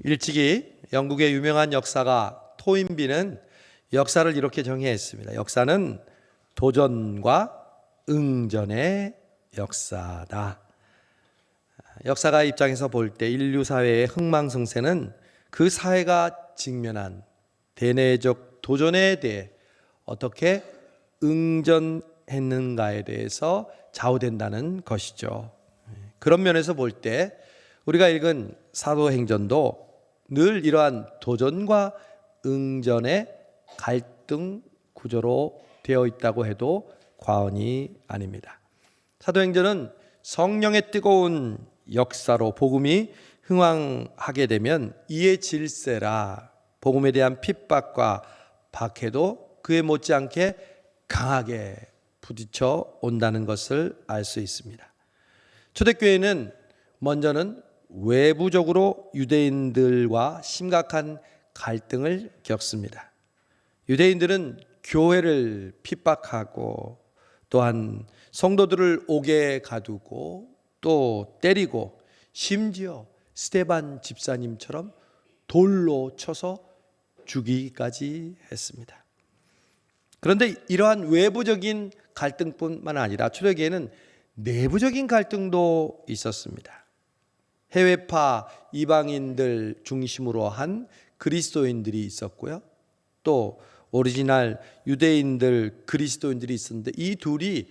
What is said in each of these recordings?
일찍이 영국의 유명한 역사가 토인비는 역사를 이렇게 정의했습니다. 역사는 도전과 응전의 역사다. 역사가 입장에서 볼 때 인류 사회의 흥망성쇠는 그 사회가 직면한 대내적 도전에 대해 어떻게 응전했는가에 대해서 좌우된다는 것이죠. 그런 면에서 볼 때 우리가 읽은 사도행전도 늘 이러한 도전과 응전의 갈등 구조로 되어 있다고 해도 과언이 아닙니다. 사도행전은 성령의 뜨거운 역사로 복음이 흥왕하게 되면 이에 질세라 복음에 대한 핍박과 박해도 그에 못지않게 강하게 부딪혀 온다는 것을 알 수 있습니다. 초대교회는 먼저는 외부적으로 유대인들과 심각한 갈등을 겪습니다. 유대인들은 교회를 핍박하고 또한 성도들을 옥에 가두고 또 때리고 심지어 스데반 집사님처럼 돌로 쳐서 죽이기까지 했습니다. 그런데 이러한 외부적인 갈등뿐만 아니라 초대교회는 내부적인 갈등도 있었습니다. 해외파 이방인들 중심으로 한 그리스도인들이 있었고요. 또 오리지널 유대인들 그리스도인들이 있었는데 이 둘이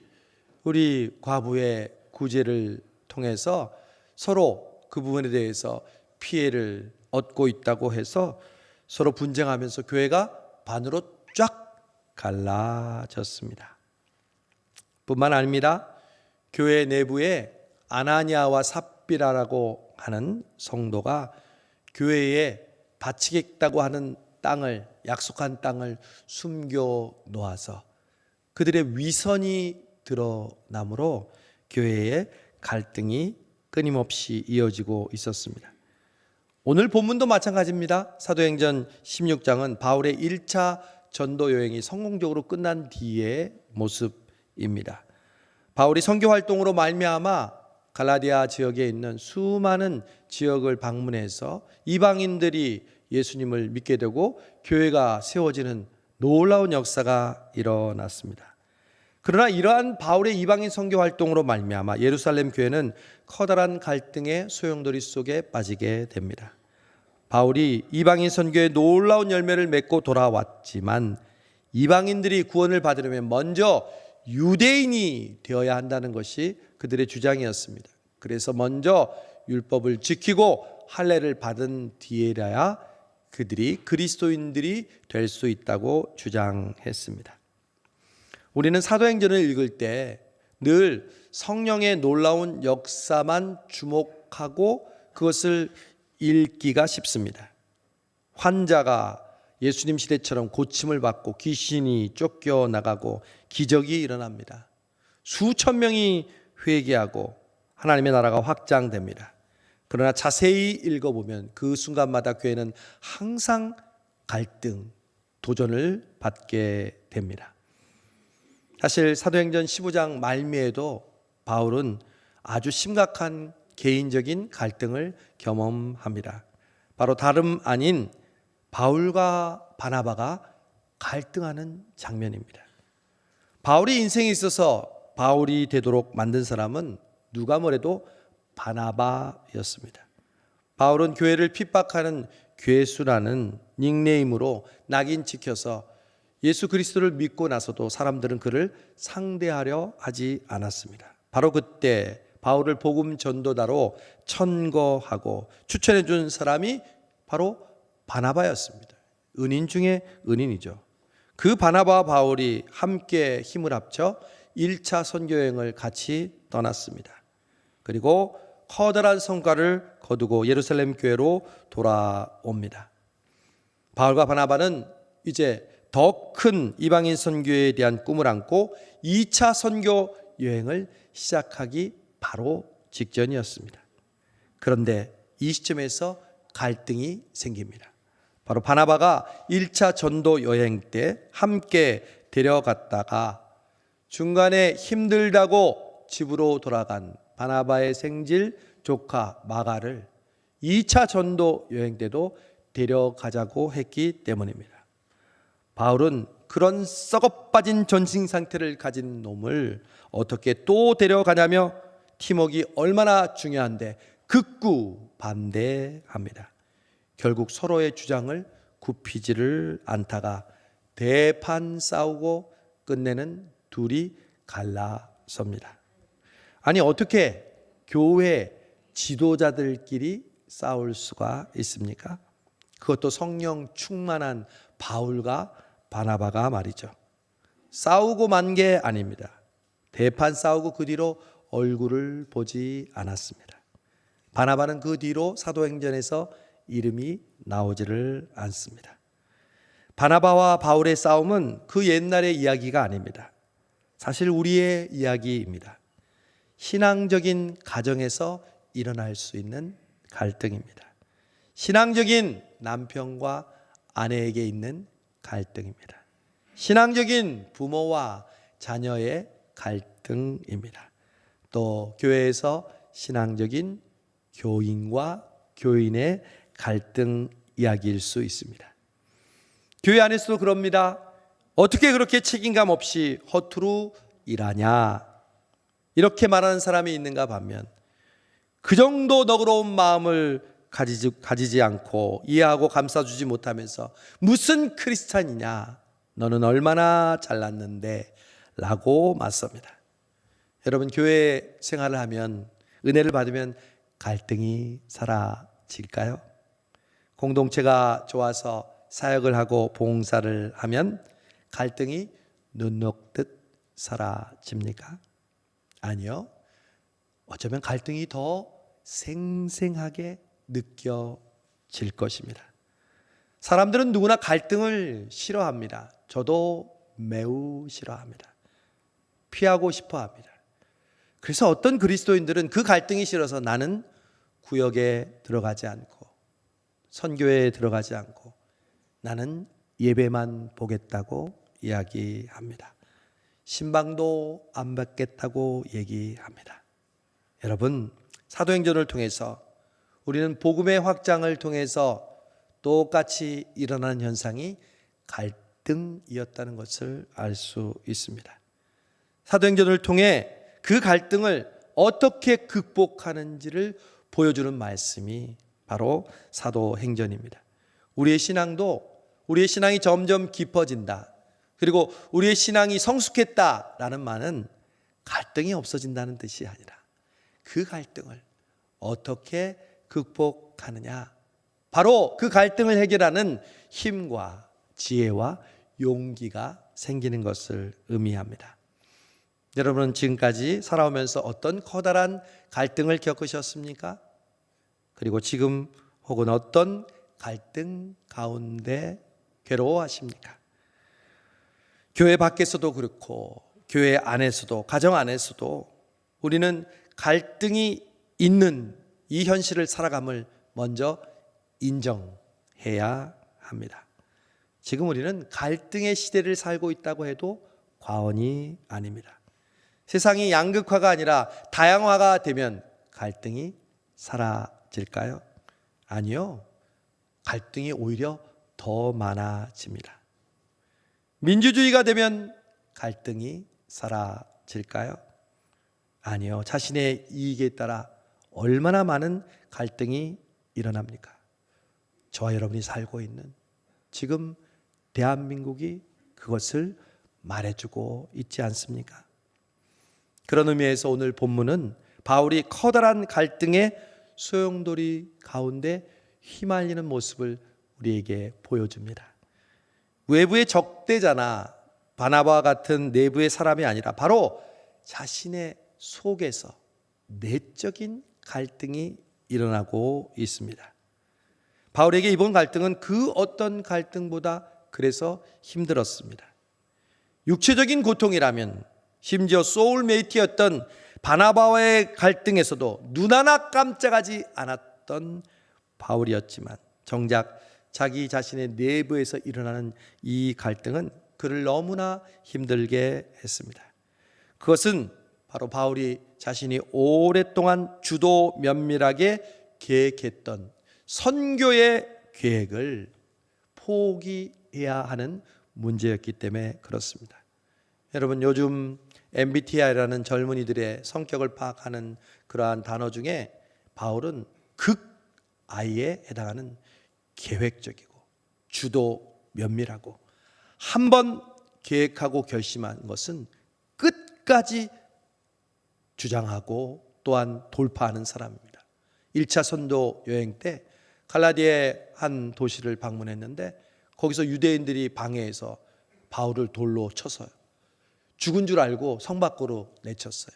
우리 과부의 구제를 통해서 서로 그 부분에 대해서 피해를 얻고 있다고 해서 서로 분쟁하면서 교회가 반으로 쫙 갈라졌습니다. 뿐만 아닙니다. 교회 내부에 아나니아와 삽비라라고 하는 성도가 교회에 바치겠다고 하는 땅을 약속한 땅을 숨겨 놓아서 그들의 위선이 드러나므로 교회의 갈등이 끊임없이 이어지고 있었습니다. 오늘 본문도 마찬가지입니다. 사도행전 16장은 바울의 1차 전도 여행이 성공적으로 끝난 뒤의 모습입니다. 바울이 선교 활동으로 말미암아 갈라디아 지역에 있는 수많은 지역을 방문해서 이방인들이 예수님을 믿게 되고 교회가 세워지는 놀라운 역사가 일어났습니다. 그러나 이러한 바울의 이방인 선교 활동으로 말미암아 예루살렘 교회는 커다란 갈등의 소용돌이 속에 빠지게 됩니다. 바울이 이방인 선교에 놀라운 열매를 맺고 돌아왔지만 이방인들이 구원을 받으려면 먼저 유대인이 되어야 한다는 것이 그들의 주장이었습니다. 그래서 먼저 율법을 지키고 할례를 받은 뒤에야 그들이 그리스도인들이 될 수 있다고 주장했습니다. 우리는 사도행전을 읽을 때 늘 성령의 놀라운 역사만 주목하고 그것을 읽기가 쉽습니다. 환자가 예수님 시대처럼 고침을 받고 귀신이 쫓겨나가고 기적이 일어납니다. 수천 명이 회개하고 하나님의 나라가 확장됩니다. 그러나 자세히 읽어보면 그 순간마다 교회는 항상 갈등, 도전을 받게 됩니다. 사실 사도행전 15장 말미에도 바울은 아주 심각한 개인적인 갈등을 경험합니다. 바로 다름 아닌 바울과 바나바가 갈등하는 장면입니다. 바울이 인생에 있어서 바울이 되도록 만든 사람은 누가 뭐래도 바나바였습니다. 바울은 교회를 핍박하는 괴수라는 닉네임으로 낙인 찍혀서 예수 그리스도를 믿고 나서도 사람들은 그를 상대하려 하지 않았습니다. 바로 그때 바울을 복음 전도자로 천거하고 추천해 준 사람이 바로 바나바였습니다. 은인 중에 은인이죠. 그 바나바와 바울이 함께 힘을 합쳐 1차 선교여행을 같이 떠났습니다. 그리고 커다란 성과를 거두고 예루살렘 교회로 돌아옵니다. 바울과 바나바는 이제 더 큰 이방인 선교에 대한 꿈을 안고 2차 선교 여행을 시작하기 바로 직전이었습니다. 그런데 이 시점에서 갈등이 생깁니다. 바로 바나바가 1차 전도 여행 때 함께 데려갔다가 중간에 힘들다고 집으로 돌아간 바나바의 생질 조카 마가를 2차 전도 여행 때도 데려가자고 했기 때문입니다. 바울은 그런 썩어빠진 전신 상태를 가진 놈을 어떻게 또 데려가냐며 팀워크가 얼마나 중요한데 극구 반대합니다. 결국 서로의 주장을 굽히지를 않다가 대판 싸우고 끝내는 둘이 갈라섭니다. 아니 어떻게 교회 지도자들끼리 싸울 수가 있습니까? 그것도 성령 충만한 바울과 바나바가 말이죠. 싸우고 만 게 아닙니다. 대판 싸우고 그 뒤로 얼굴을 보지 않았습니다. 바나바는 그 뒤로 사도행전에서 이름이 나오지를 않습니다. 바나바와 바울의 싸움은 그 옛날의 이야기가 아닙니다. 사실 우리의 이야기입니다. 신앙적인 가정에서 일어날 수 있는 갈등입니다. 신앙적인 남편과 아내에게 있는 갈등입니다. 신앙적인 부모와 자녀의 갈등입니다. 또 교회에서 신앙적인 교인과 교인의 갈등 이야기일 수 있습니다. 교회 안에서도 그럽니다. 어떻게 그렇게 책임감 없이 허투루 일하냐 이렇게 말하는 사람이 있는가 반면 그 정도 너그러운 마음을 가지지 않고 이해하고 감싸주지 못하면서 무슨 크리스찬이냐 너는 얼마나 잘났는데 라고 맞섭니다. 여러분 교회 생활을 하면 은혜를 받으면 갈등이 사라질까요? 공동체가 좋아서 사역을 하고 봉사를 하면 갈등이 눈 녹듯 사라집니까? 아니요. 어쩌면 갈등이 더 생생하게 느껴질 것입니다. 사람들은 누구나 갈등을 싫어합니다. 저도 매우 싫어합니다. 피하고 싶어 합니다. 그래서 어떤 그리스도인들은 그 갈등이 싫어서 나는 구역에 들어가지 않고 선교에 들어가지 않고 나는 예배만 보겠다고 이야기합니다. 신방도 안 받겠다고 얘기합니다. 여러분, 사도행전을 통해서 우리는 복음의 확장을 통해서 똑같이 일어나는 현상이 갈등이었다는 것을 알 수 있습니다. 사도행전을 통해 그 갈등을 어떻게 극복하는지를 보여주는 말씀이 바로 사도행전입니다. 우리의 신앙이 점점 깊어진다. 그리고 우리의 신앙이 성숙했다라는 말은 갈등이 없어진다는 뜻이 아니라 그 갈등을 어떻게 극복하느냐. 바로 그 갈등을 해결하는 힘과 지혜와 용기가 생기는 것을 의미합니다. 여러분은 지금까지 살아오면서 어떤 커다란 갈등을 겪으셨습니까? 그리고 지금 혹은 어떤 갈등 가운데 괴로워하십니까? 교회 밖에서도 그렇고 교회 안에서도 가정 안에서도 우리는 갈등이 있는 이 현실을 살아감을 먼저 인정해야 합니다. 지금 우리는 갈등의 시대를 살고 있다고 해도 과언이 아닙니다. 세상이 양극화가 아니라 다양화가 되면 갈등이 사라질까요? 아니요. 갈등이 오히려 더 많아집니다. 민주주의가 되면 갈등이 사라질까요? 아니요. 자신의 이익에 따라 얼마나 많은 갈등이 일어납니까? 저와 여러분이 살고 있는 지금 대한민국이 그것을 말해주고 있지 않습니까? 그런 의미에서 오늘 본문은 바울이 커다란 갈등의 소용돌이 가운데 휘말리는 모습을 우리에게 보여줍니다. 외부의 적대자나 바나바와 같은 내부의 사람이 아니라 바로 자신의 속에서 내적인 갈등이 일어나고 있습니다. 바울에게 이번 갈등은 그 어떤 갈등보다 그래서 힘들었습니다. 육체적인 고통이라면 심지어 소울메이트였던 바나바와의 갈등에서도 눈 하나 깜짝하지 않았던 바울이었지만 정작 자기 자신의 내부에서 일어나는 이 갈등은 그를 너무나 힘들게 했습니다. 그것은 바로 바울이 자신이 오랫동안 주도 면밀하게 계획했던 선교의 계획을 포기해야 하는 문제였기 때문에 그렇습니다. 여러분, 요즘 MBTI라는 젊은이들의 성격을 파악하는 그러한 단어 중에 바울은 I에 해당하는 계획적이고 주도 면밀하고 한 번 계획하고 결심한 것은 끝까지 주장하고 또한 돌파하는 사람입니다. 1차 선도 여행 때 갈라디아의 한 도시를 방문했는데 거기서 유대인들이 방해해서 바울을 돌로 쳐서요, 죽은 줄 알고 성 밖으로 내쳤어요.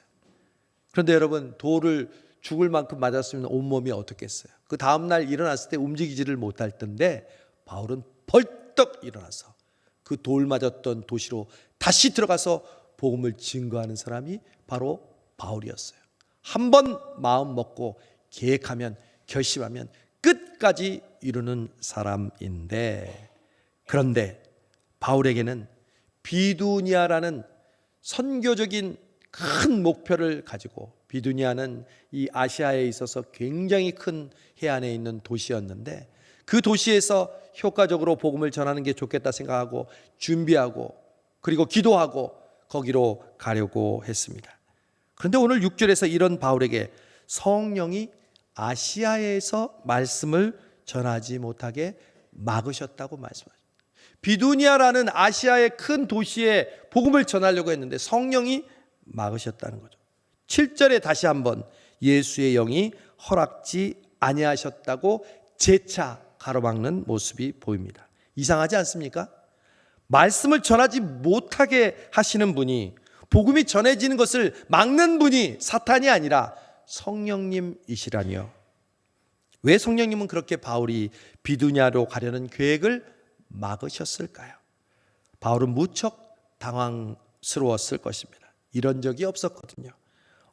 그런데 여러분, 돌을 죽을 만큼 맞았으면 온몸이 어떻겠어요? 그 다음날 일어났을 때 움직이지를 못할 텐데 바울은 벌떡 일어나서 그 돌 맞았던 도시로 다시 들어가서 복음을 증거하는 사람이 바로 바울이었어요. 한 번 마음 먹고 계획하면, 결심하면 끝까지 이루는 사람인데, 그런데 바울에게는 비두니아라는 선교적인 큰 목표를 가지고, 비두니아는 이 아시아에 있어서 굉장히 큰 해안에 있는 도시였는데 그 도시에서 효과적으로 복음을 전하는 게 좋겠다 생각하고 준비하고 그리고 기도하고 거기로 가려고 했습니다. 그런데 오늘 6절에서 이런 바울에게 성령이 아시아에서 말씀을 전하지 못하게 막으셨다고 말씀하십니다. 비두니아라는 아시아의 큰 도시에 복음을 전하려고 했는데 성령이 막으셨다는 거죠. 7절에 다시 한번 예수의 영이 허락지 아니하셨다고 재차 가로막는 모습이 보입니다. 이상하지 않습니까? 말씀을 전하지 못하게 하시는 분이, 복음이 전해지는 것을 막는 분이 사탄이 아니라 성령님이시라니요. 왜 성령님은 그렇게 바울이 비두냐로 가려는 계획을 막으셨을까요? 바울은 무척 당황스러웠을 것입니다. 이런 적이 없었거든요.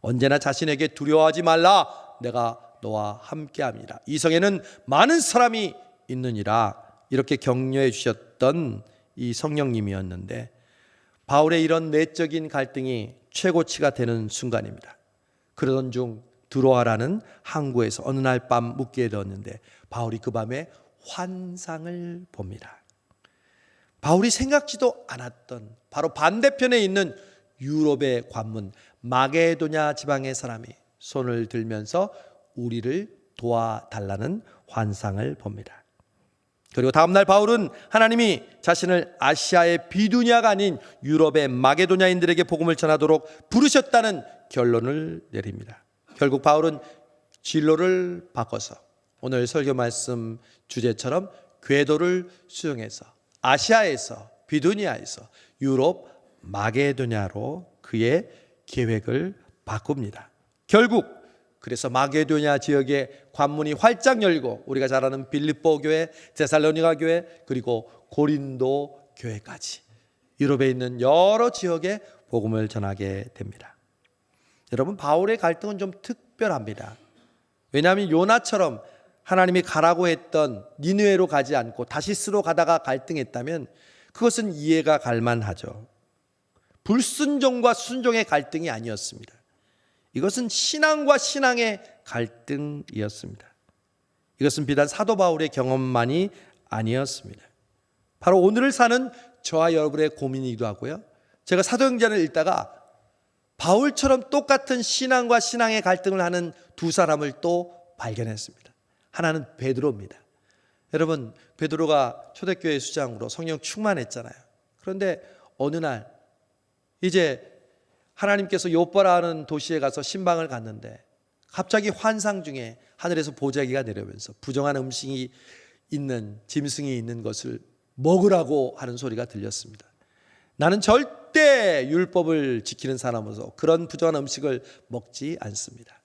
언제나 자신에게 두려워하지 말라, 내가 너와 함께합니다. 이 성에는 많은 사람이 있느니라, 이렇게 격려해 주셨던 이 성령님이었는데 바울의 이런 내적인 갈등이 최고치가 되는 순간입니다. 그러던 중 드로아라는 항구에서 어느 날 밤 묵게 되었는데 바울이 그 밤에 환상을 봅니다. 바울이 생각지도 않았던 바로 반대편에 있는 유럽의 관문 마게도냐 지방의 사람이 손을 들면서 우리를 도와달라는 환상을 봅니다. 그리고 다음날 바울은 하나님이 자신을 아시아의 비두냐가 아닌 유럽의 마게도냐인들에게 복음을 전하도록 부르셨다는 결론을 내립니다. 결국 바울은 진로를 바꿔서 오늘 설교 말씀 주제처럼 궤도를 수정해서 아시아에서 비두니아에서 유럽 마게도냐로 그의 계획을 바꿉니다. 결국 그래서 마게도냐 지역의 관문이 활짝 열리고 우리가 잘 아는 빌립보 교회, 데살로니가 교회, 그리고 고린도 교회까지 유럽에 있는 여러 지역에 복음을 전하게 됩니다. 여러분, 바울의 갈등은 좀 특별합니다. 왜냐하면 요나처럼 하나님이 가라고 했던 니느웨로 가지 않고 다시스로 가다가 갈등했다면 그것은 이해가 갈 만하죠. 불순종과 순종의 갈등이 아니었습니다. 이것은 신앙과 신앙의 갈등이었습니다. 이것은 비단 사도 바울의 경험만이 아니었습니다. 바로 오늘을 사는 저와 여러분의 고민이기도 하고요. 제가 사도행전을 읽다가 바울처럼 똑같은 신앙과 신앙의 갈등을 하는 두 사람을 또 발견했습니다. 하나는 베드로입니다. 여러분, 베드로가 초대교회 수장으로 성령 충만했잖아요. 그런데 어느 날 이제 하나님께서 요빠라는 도시에 가서 신방을 갔는데 갑자기 환상 중에 하늘에서 보자기가 내려오면서 부정한 음식이 있는, 짐승이 있는 것을 먹으라고 하는 소리가 들렸습니다. 나는 절대 율법을 지키는 사람으로서 그런 부정한 음식을 먹지 않습니다.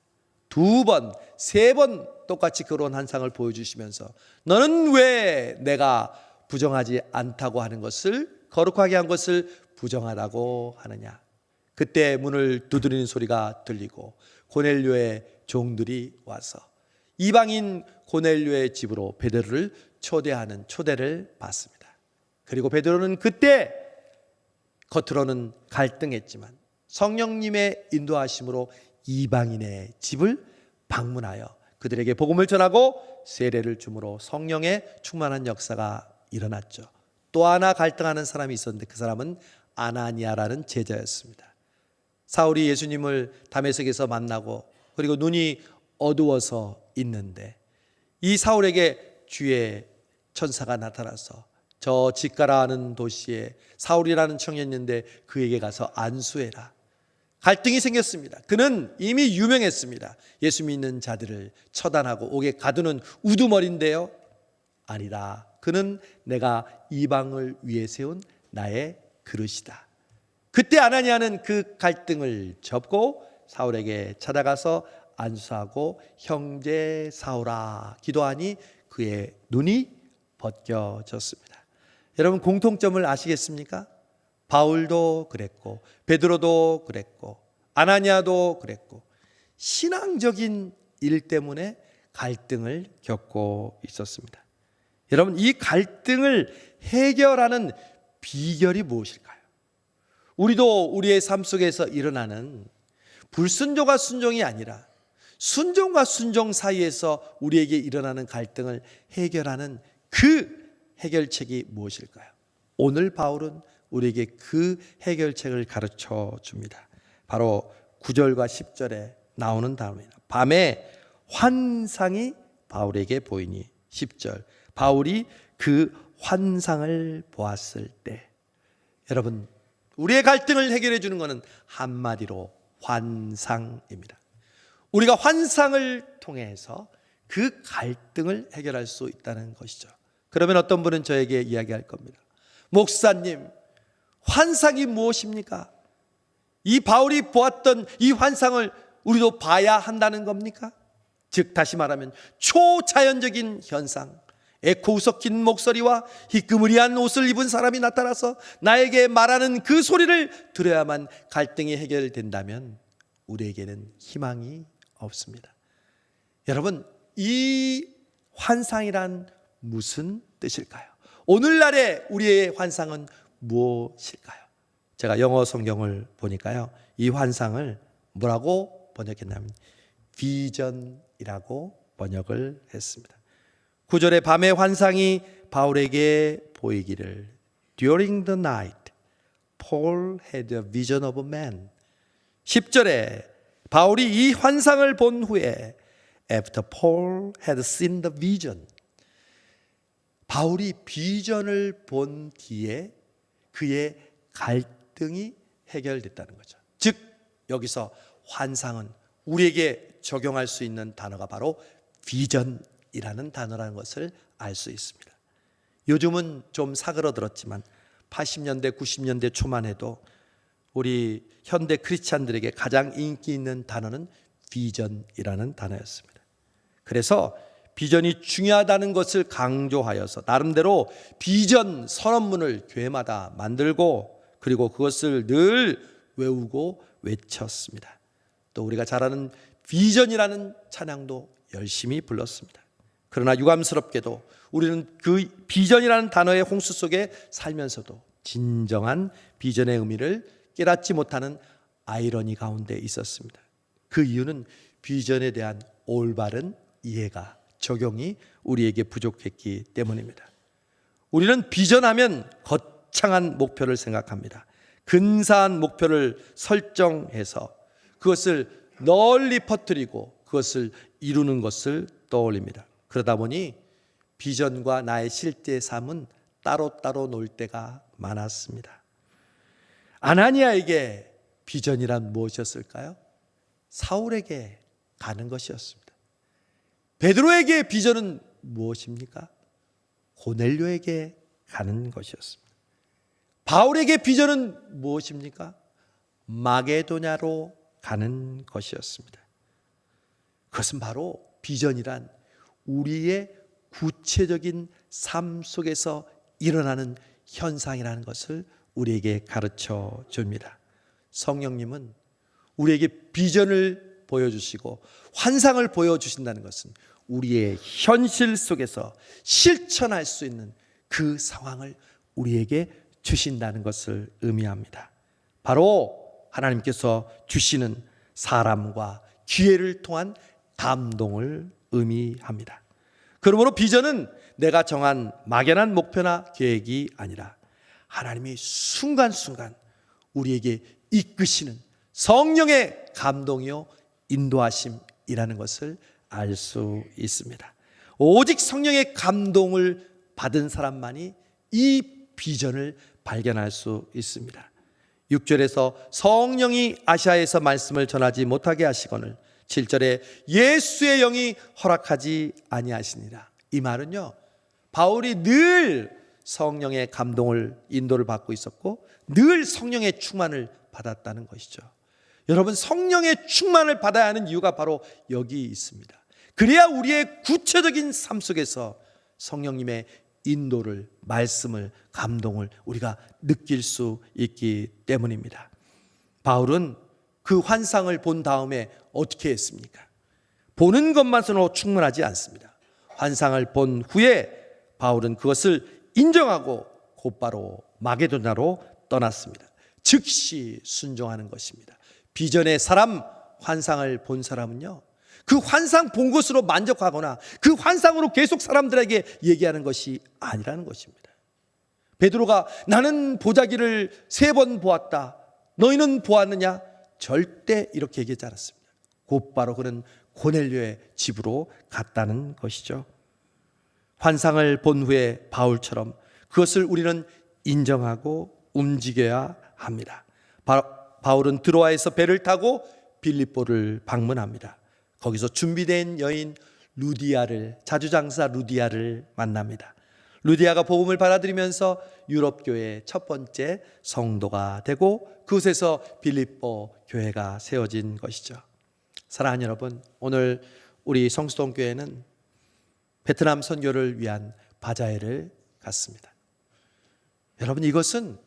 2번, 3번 똑같이 그런 환상을 보여주시면서 너는 왜 내가 부정하지 않다고 하는 것을, 거룩하게 한 것을 부정하다고 하느냐. 그때 문을 두드리는 소리가 들리고 고넬료의 종들이 와서 이방인 고넬료의 집으로 베드로를 초대하는 초대를 받습니다. 그리고 베드로는 그때 겉으로는 갈등했지만 성령님의 인도하심으로 이방인의 집을 방문하여 그들에게 복음을 전하고 세례를 줌으로 성령의 충만한 역사가 일어났죠. 또 하나 갈등하는 사람이 있었는데 그 사람은 아나니아라는 제자였습니다. 사울이 예수님을 다메섹에서 만나고 그리고 눈이 어두워서 있는데 이 사울에게 주의 천사가 나타나서 저 직가라는 도시에 사울이라는 청년이 있는데 그에게 가서 안수해라. 갈등이 생겼습니다. 그는 이미 유명했습니다. 예수 믿는 자들을 처단하고 옥에 가두는 우두머리인데요. 아니다. 그는 내가 이방을 위해 세운 나의 그릇이다. 그때 아나니아는 그 갈등을 접고 사울에게 찾아가서 안수하고 형제 사울아 기도하니 그의 눈이 벗겨졌습니다. 여러분 공통점을 아시겠습니까? 바울도 그랬고 베드로도 그랬고 아나니아도 그랬고 신앙적인 일 때문에 갈등을 겪고 있었습니다. 여러분 이 갈등을 해결하는 비결이 무엇일까요? 우리도 우리의 삶 속에서 일어나는 불순종과 순종이 아니라 순종과 순종 사이에서 우리에게 일어나는 갈등을 해결하는 그 해결책이 무엇일까요? 오늘 바울은 우리에게 그 해결책을 가르쳐 줍니다. 바로 9절과 10절에 나오는 단어입니다. 밤에 환상이 바울에게 보이니 10절 바울이 그 환상을 보았을 때 여러분 우리의 갈등을 해결해 주는 것은 한마디로 환상입니다. 우리가 환상을 통해서 그 갈등을 해결할 수 있다는 것이죠. 그러면 어떤 분은 저에게 이야기할 겁니다. 목사님, 환상이 무엇입니까? 이 바울이 보았던 이 환상을 우리도 봐야 한다는 겁니까? 즉 다시 말하면 초자연적인 현상, 에코 섞인 목소리와 희끄무리한 옷을 입은 사람이 나타나서 나에게 말하는 그 소리를 들어야만 갈등이 해결된다면 우리에게는 희망이 없습니다. 여러분 이 환상이란 무슨 뜻일까요? 오늘날의 우리의 환상은 무엇일까요? 제가 영어 성경을 보니까요 이 환상을 뭐라고 번역했냐면 비전이라고 번역을 했습니다. 9절에 밤의 환상이 바울에게 보이기를 During the night, Paul had a vision of a man. 10절에 바울이 이 환상을 본 후에 After Paul had seen the vision, 바울이 비전을 본 뒤에 그의 갈등이 해결됐다는 거죠. 즉 여기서 환상은 우리에게 적용할 수 있는 단어가 바로 비전이라는 단어라는 것을 알 수 있습니다. 요즘은 좀 사그러들었지만 80년대 90년대 초만 해도 우리 현대 크리스찬들에게 가장 인기 있는 단어는 비전이라는 단어였습니다. 그래서 비전이 중요하다는 것을 강조하여서 나름대로 비전 선언문을 교회마다 만들고 그리고 그것을 늘 외우고 외쳤습니다. 또 우리가 잘 아는 비전이라는 찬양도 열심히 불렀습니다. 그러나 유감스럽게도 우리는 그 비전이라는 단어의 홍수 속에 살면서도 진정한 비전의 의미를 깨닫지 못하는 아이러니 가운데 있었습니다. 그 이유는 비전에 대한 올바른 이해가 적용이 우리에게 부족했기 때문입니다. 우리는 비전하면 거창한 목표를 생각합니다. 근사한 목표를 설정해서 그것을 널리 퍼뜨리고 그것을 이루는 것을 떠올립니다. 그러다 보니 비전과 나의 실제 삶은 따로따로 놀 때가 많았습니다. 아나니아에게 비전이란 무엇이었을까요? 사울에게 가는 것이었습니다. 베드로에게 비전은 무엇입니까? 고넬료에게 가는 것이었습니다. 바울에게 비전은 무엇입니까? 마게도냐로 가는 것이었습니다. 그것은 바로 비전이란 우리의 구체적인 삶 속에서 일어나는 현상이라는 것을 우리에게 가르쳐 줍니다. 성령님은 우리에게 비전을 보여주시고 환상을 보여주신다는 것은 우리의 현실 속에서 실천할 수 있는 그 상황을 우리에게 주신다는 것을 의미합니다. 바로 하나님께서 주시는 사람과 기회를 통한 감동을 의미합니다. 그러므로 비전은 내가 정한 막연한 목표나 계획이 아니라 하나님이 순간순간 우리에게 이끄시는 성령의 감동이요 인도하심이라는 것을 알 수 있습니다. 오직 성령의 감동을 받은 사람만이 이 비전을 발견할 수 있습니다. 6절에서 성령이 아시아에서 말씀을 전하지 못하게 하시거늘 7절에 예수의 영이 허락하지 아니하시니라. 이 말은요, 바울이 늘 성령의 감동을 인도를 받고 있었고 늘 성령의 충만을 받았다는 것이죠. 여러분, 성령의 충만을 받아야 하는 이유가 바로 여기 있습니다. 그래야 우리의 구체적인 삶 속에서 성령님의 인도를, 말씀을, 감동을 우리가 느낄 수 있기 때문입니다. 바울은 그 환상을 본 다음에 어떻게 했습니까? 보는 것만으로 충분하지 않습니다. 환상을 본 후에 바울은 그것을 인정하고 곧바로 마게도냐로 떠났습니다. 즉시 순종하는 것입니다. 비전의 사람, 환상을 본 사람은요, 그 환상 본 것으로 만족하거나 그 환상으로 계속 사람들에게 얘기하는 것이 아니라는 것입니다. 베드로가 나는 보자기를 3번 보았다, 너희는 보았느냐? 절대 이렇게 얘기하지 않았습니다. 곧바로 그는 고넬료의 집으로 갔다는 것이죠. 환상을 본 후에 바울처럼 그것을 우리는 인정하고 움직여야 합니다. 바울은 드로아에서 배를 타고 빌립보를 방문합니다. 거기서 준비된 여인 루디아를, 자주장사 루디아를 만납니다. 루디아가 복음을 받아들이면서 유럽 교회의 첫 번째 성도가 되고 그곳에서 빌립보 교회가 세워진 것이죠. 사랑하는 여러분, 오늘 우리 성수동 교회는 베트남 선교를 위한 바자회를 갖습니다. 여러분, 이것은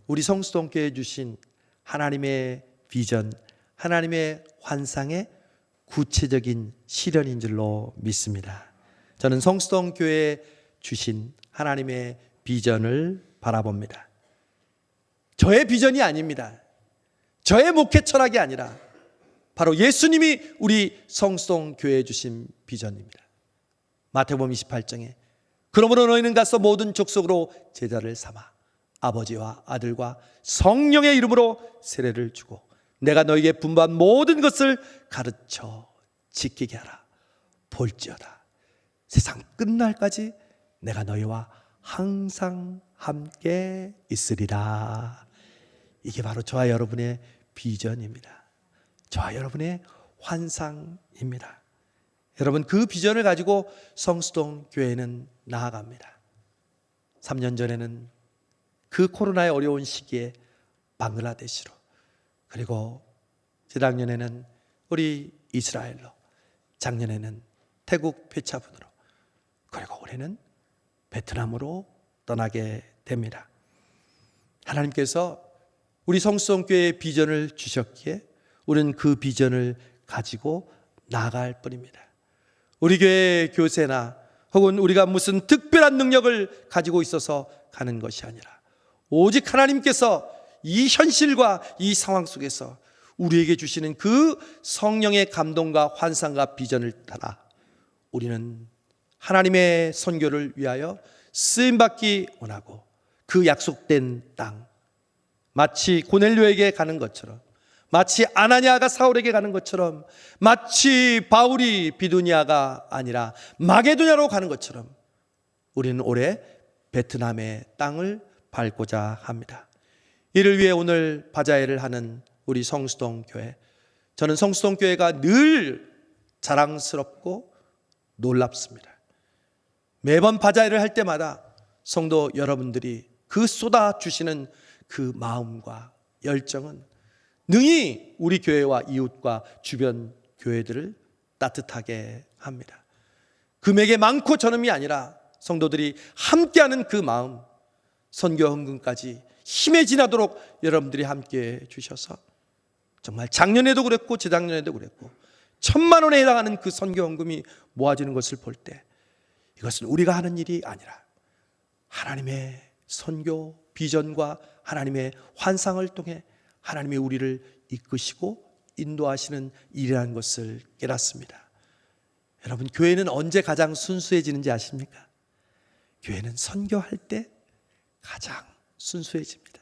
우리 성수동 교회에 주신 하나님의 비전, 하나님의 환상의 구체적인 실현인 줄로 믿습니다. 저는 성수동 교회에 주신 하나님의 비전을 바라봅니다. 저의 비전이 아닙니다. 저의 목회 철학이 아니라 바로 예수님이 우리 성수동 교회에 주신 비전입니다. 마태복음 28장에 그러므로 너희는 가서 모든 족속으로 제자를 삼아 아버지와 아들과 성령의 이름으로 세례를 주고 내가 너희에게 분부한 모든 것을 가르쳐 지키게 하라. 볼지어다 세상 끝날까지 내가 너희와 항상 함께 있으리라. 이게 바로 저와 여러분의 비전입니다. 저와 여러분의 환상입니다. 여러분, 그 비전을 가지고 성수동 교회는 나아갑니다. 3년 전에는 그 코로나의 어려운 시기에 방글라데시로, 그리고 재작년에는 우리 이스라엘로, 작년에는 태국 페차분으로, 그리고 올해는 베트남으로 떠나게 됩니다. 하나님께서 우리 성수동 교회의 비전을 주셨기에 우리는 그 비전을 가지고 나아갈 뿐입니다. 우리 교회 교세나 혹은 우리가 무슨 특별한 능력을 가지고 있어서 가는 것이 아니라 오직 하나님께서 이 현실과 이 상황 속에서 우리에게 주시는 그 성령의 감동과 환상과 비전을 따라 우리는 하나님의 선교를 위하여 쓰임받기 원하고 그 약속된 땅, 마치 고넬료에게 가는 것처럼, 마치 아나니아가 사울에게 가는 것처럼, 마치 바울이 비두니아가 아니라 마게도냐로 가는 것처럼 우리는 올해 베트남의 땅을 밟고자 합니다. 이를 위해 오늘 바자회를 하는 우리 성수동 교회, 저는 성수동 교회가 늘 자랑스럽고 놀랍습니다. 매번 바자회를 할 때마다 성도 여러분들이 그 쏟아주시는 그 마음과 열정은 능히 우리 교회와 이웃과 주변 교회들을 따뜻하게 합니다. 금액이 많고 저놈이 아니라 성도들이 함께하는 그 마음, 선교 헌금까지 힘에 지나도록 여러분들이 함께해 주셔서 정말 작년에도 그랬고 재작년에도 그랬고 1,000만 원에 해당하는 그 선교 헌금이 모아지는 것을 볼 때 이것은 우리가 하는 일이 아니라 하나님의 선교 비전과 하나님의 환상을 통해 하나님이 우리를 이끄시고 인도하시는 일이라는 것을 깨닫습니다. 여러분, 교회는 언제 가장 순수해지는지 아십니까? 교회는 선교할 때 가장 순수해집니다.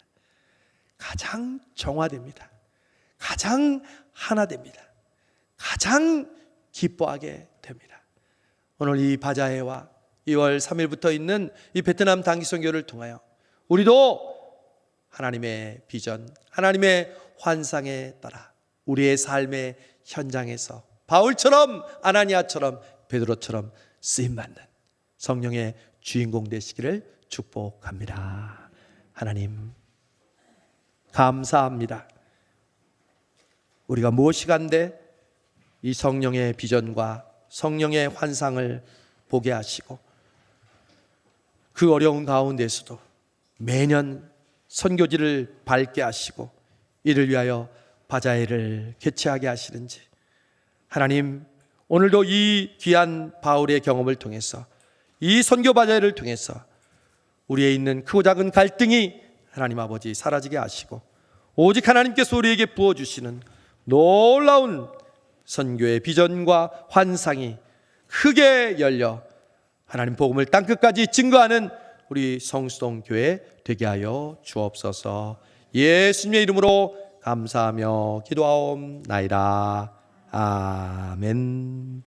가장 정화됩니다. 가장 하나 됩니다. 가장 기뻐하게 됩니다. 오늘 이 바자회와 2월 3일부터 있는 이 베트남 단기 선교를 통하여 우리도 하나님의 비전, 하나님의 환상에 따라 우리의 삶의 현장에서 바울처럼, 아나니아처럼, 베드로처럼 쓰임받는 성령의 주인공 되시기를 축복합니다. 하나님 감사합니다. 우리가 무엇이 간데 이 성령의 비전과 성령의 환상을 보게 하시고 그 어려운 가운데서도 매년 선교지를 밟게 하시고 이를 위하여 바자회를 개최하게 하시는지, 하나님 오늘도 이 귀한 바울의 경험을 통해서 이 선교 바자회를 통해서 우리에 있는 크고 작은 갈등이 하나님 아버지 사라지게 하시고 오직 하나님께서 우리에게 부어주시는 놀라운 선교의 비전과 환상이 크게 열려 하나님 복음을 땅끝까지 증거하는 우리 성수동 교회 되게 하여 주옵소서. 예수님의 이름으로 감사하며 기도하옵나이다. 아멘.